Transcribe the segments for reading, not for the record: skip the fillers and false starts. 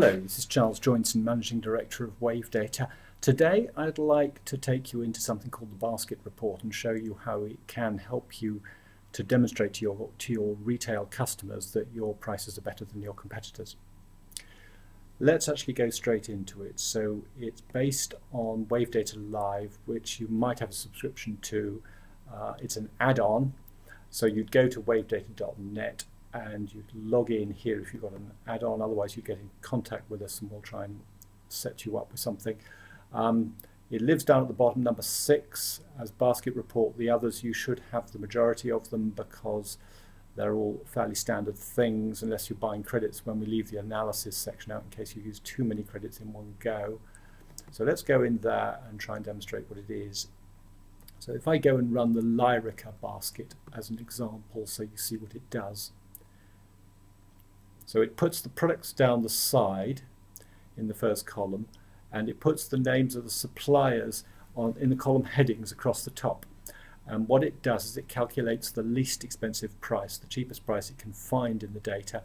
Hello, this is Charles Joinson, Managing Director of Wave Data. Today I'd like to take you into something called the basket report and show you how it can help you to demonstrate to your retail customers that your prices are better than your competitors. Let's actually go straight into it. So it's based on Wave Data Live, which you might have a subscription to. It's an add-on, so you'd go to wavedata.net and you'd log in here if you've got an add-on. Otherwise you get in contact with us and we'll try and set you up with something. It lives down at the bottom, number 6 as basket report. The others, you should have the majority of them because they're all fairly standard things, unless you're buying credits when we leave the analysis section out in case you use too many credits in one go. So let's go in there and try and demonstrate what it is. So if I go and run the Lyrica basket as an example, so you see what it does. So it puts the products down the side in the first column, and it puts the names of the suppliers in the column headings across the top. And what it does is it calculates the least expensive price, the cheapest price it can find in the data,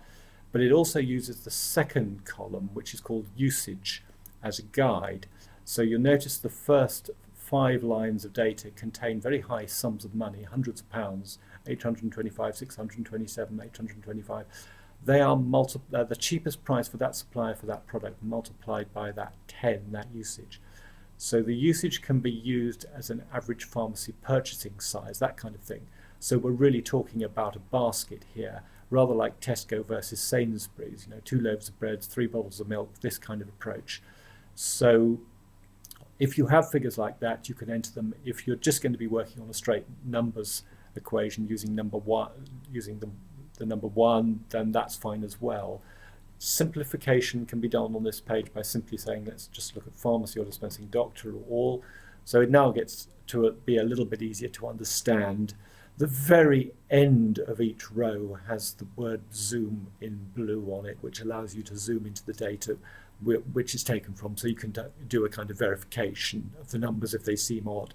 but it also uses the second column, which is called usage, as a guide. So you'll notice the first 5 lines of data contain very high sums of money, hundreds of pounds, 825, 627, 825. They are the cheapest price for that supplier for that product multiplied by that 10, that usage. So the usage can be used as an average pharmacy purchasing size, that kind of thing. So we're really talking about a basket here, rather like Tesco versus Sainsbury's, 2 loaves of bread, 3 bottles of milk, this kind of approach. So if you have figures like that, you can enter them. If you're just going to be working on a straight numbers equation using the number 1, then that's fine as well. Simplification can be done on this page by simply saying let's just look at pharmacy or dispensing doctor or all. So it now gets to be a little bit easier to understand. The very end of each row has the word zoom in blue on it, which allows you to zoom into the data which is taken from, so you can do a kind of verification of the numbers if they seem odd.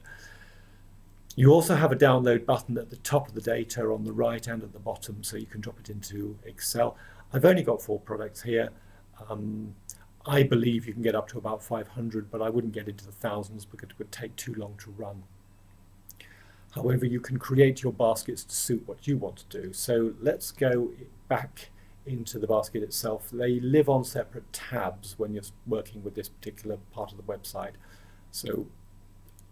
You also have a download button at the top of the data on the right and at the bottom, so you can drop it into Excel. I've only got 4 products here. I believe you can get up to about 500, but I wouldn't get into the thousands because it would take too long to run. However, you can create your baskets to suit what you want to do. So let's go back into the basket itself. They live on separate tabs when you're working with this particular part of the website. So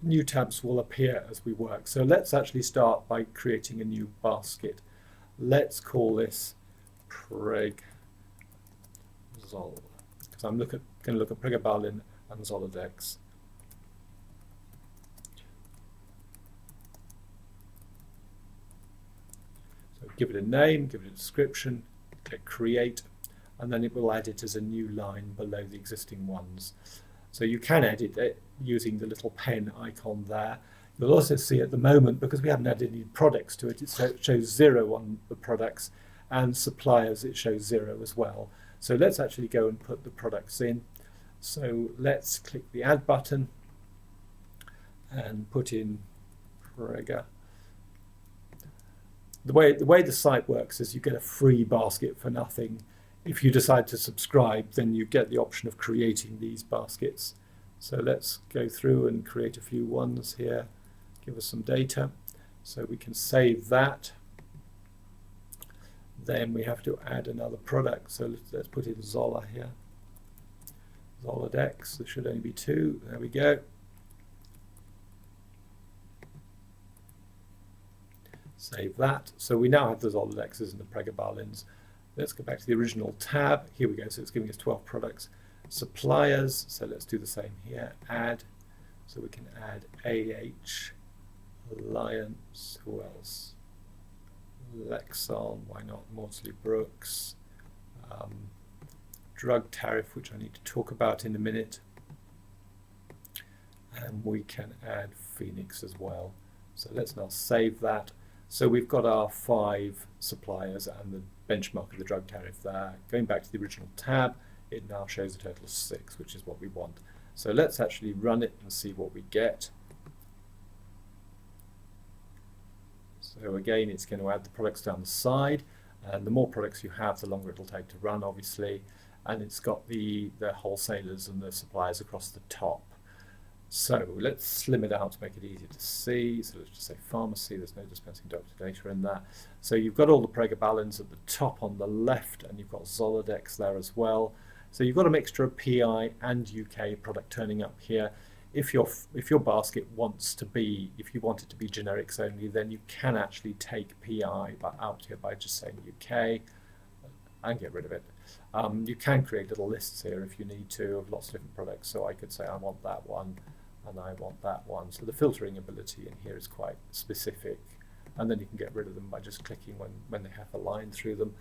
new tabs will appear as we work. So let's actually start by creating a new basket. Let's call this Pregabalin, because I'm going to look at Pregabalin and Zoladex. So give it a name, give it a description, click create, and then it will add it as a new line below the existing ones. So you can edit it using the little pen icon there. You'll also see at the moment, because we haven't added any products to it, it shows 0 on the products, and suppliers it shows 0 as well. So let's actually go and put the products in. So let's click the add button and put in Prega. The way the site works is you get a free basket for nothing. If you decide to subscribe, then you get the option of creating these baskets. So let's go through and create a few ones here, give us some data. So we can save that. Then we have to add another product. So let's put in Zola here. Zoladex, there should only be 2. There we go. Save that. So we now have the Zoladexes and the Pregabalins. Let's go back to the original tab. Here we go. So it's giving us 12 products. Suppliers. So let's do the same here. Add. So we can add AH, Alliance. Who else? Lexon. Why not? Maudsley Brooks. Drug tariff, which I need to talk about in a minute. And we can add Phoenix as well. So let's now save that. So we've got our 5 suppliers and the benchmark of the drug tariff there. Going back to the original tab, it now shows a total of 6, which is what we want. So let's actually run it and see what we get. So again, it's going to add the products down the side, and the more products you have, the longer it'll take to run, obviously. and it's got the wholesalers and the suppliers across the top. So let's slim it out to make it easier to see. So let's just say pharmacy, there's no dispensing doctor data in that. So you've got all the pregabalins at the top on the left, and you've got Zoladex there as well. So you've got a mixture of PI and UK product turning up here. If your basket wants to be, if you want it to be generics only, then you can actually take PI out here by just saying UK and get rid of it. You can create little lists here if you need to of lots of different products. So I could say I want that one and I want that one. So the filtering ability in here is quite specific, and then you can get rid of them by just clicking when they have a line through them.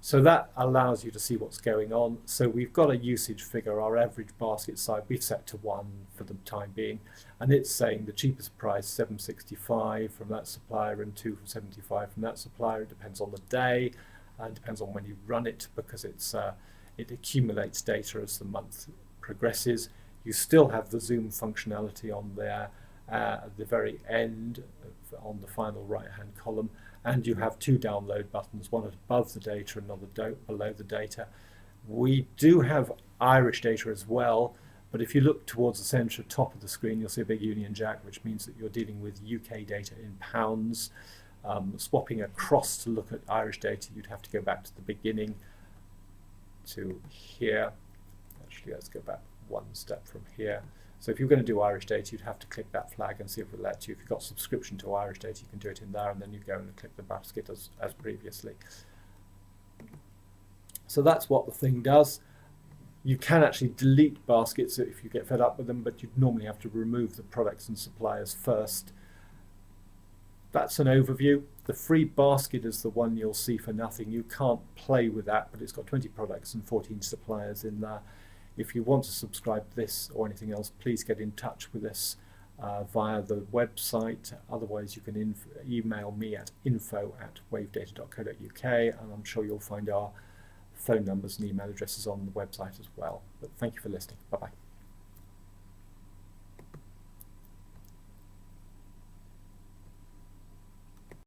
So that allows you to see what's going on. So we've got a usage figure. Our average basket size we've set to 1 for the time being, and it's saying the cheapest price $7.65 from that supplier and $2.75 from that supplier. It depends on the day and depends on when you run it, because it accumulates data as the month progresses. You still have the zoom functionality on there at the very end on the final right hand column, and you have 2 download buttons, one above the data and another below the data. We do have Irish data as well, but if you look towards the centre top of the screen, you'll see a big Union Jack, which means that you're dealing with UK data in pounds. Swapping across to look at Irish data, you'd have to go back to the beginning to here. Actually, let's go back one step from here. So if you're going to do Irish data, you'd have to click that flag and see if it lets you. If you've got subscription to Irish data, you can do it in there, and then you go and click the basket as previously. So that's what the thing does. You can actually delete baskets if you get fed up with them, but you'd normally have to remove the products and suppliers first. That's an overview. The free basket is the one you'll see for nothing. You can't play with that, but it's got 20 products and 14 suppliers in there. If you want to subscribe to this or anything else, please get in touch with us via the website. Otherwise, you can email me at info@wavedata.co.uk, and I'm sure you'll find our phone numbers and email addresses on the website as well. But thank you for listening. Bye-bye.